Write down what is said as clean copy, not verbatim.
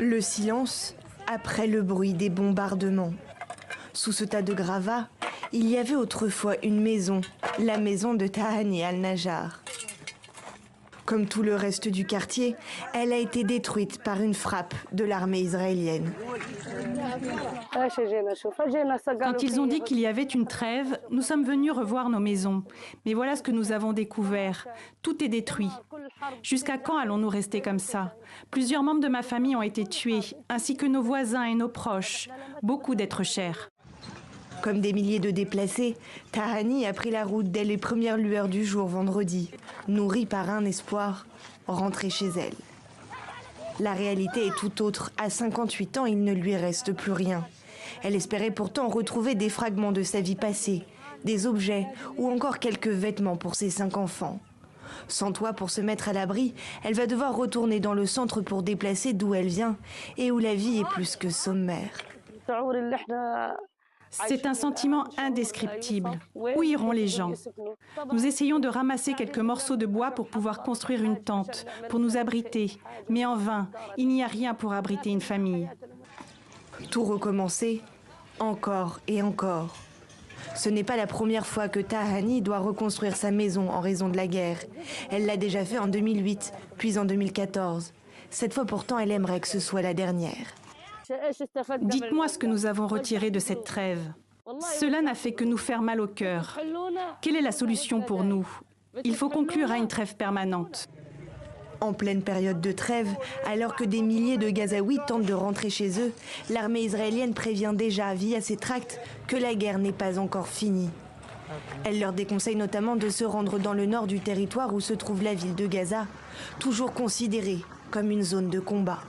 Le silence après le bruit des bombardements. Sous ce tas de gravats, il y avait autrefois une maison, la maison de Tahani al-Najjar. Comme tout le reste du quartier, elle a été détruite par une frappe de l'armée israélienne. Quand ils ont dit qu'il y avait une trêve, nous sommes venus revoir nos maisons. Mais voilà ce que nous avons découvert. Tout est détruit. Jusqu'à quand allons-nous rester comme ça? Plusieurs membres de ma famille ont été tués, ainsi que nos voisins et nos proches. Beaucoup d'êtres chers. Comme des milliers de déplacés, Tahani a pris la route dès les premières lueurs du jour vendredi, nourrie par un espoir, rentrer chez elle. La réalité est tout autre. À 58 ans, il ne lui reste plus rien. Elle espérait pourtant retrouver des fragments de sa vie passée, des objets ou encore quelques vêtements pour ses 5 enfants. Sans toit pour se mettre à l'abri, elle va devoir retourner dans le centre pour déplacer d'où elle vient et où la vie est plus que sommaire. C'est un sentiment indescriptible. Où iront les gens? Nous essayons de ramasser quelques morceaux de bois pour pouvoir construire une tente, pour nous abriter. Mais en vain, il n'y a rien pour abriter une famille. Tout recommencer, encore et encore. Ce n'est pas la première fois que Tahani doit reconstruire sa maison en raison de la guerre. Elle l'a déjà fait en 2008, puis en 2014. Cette fois pourtant, elle aimerait que ce soit la dernière. Dites-moi ce que nous avons retiré de cette trêve. Cela n'a fait que nous faire mal au cœur. Quelle est la solution pour nous? Il faut conclure à une trêve permanente. En pleine période de trêve, alors que des milliers de Gazaouis tentent de rentrer chez eux, l'armée israélienne prévient déjà via ses tracts que la guerre n'est pas encore finie. Elle leur déconseille notamment de se rendre dans le nord du territoire où se trouve la ville de Gaza, toujours considérée comme une zone de combat.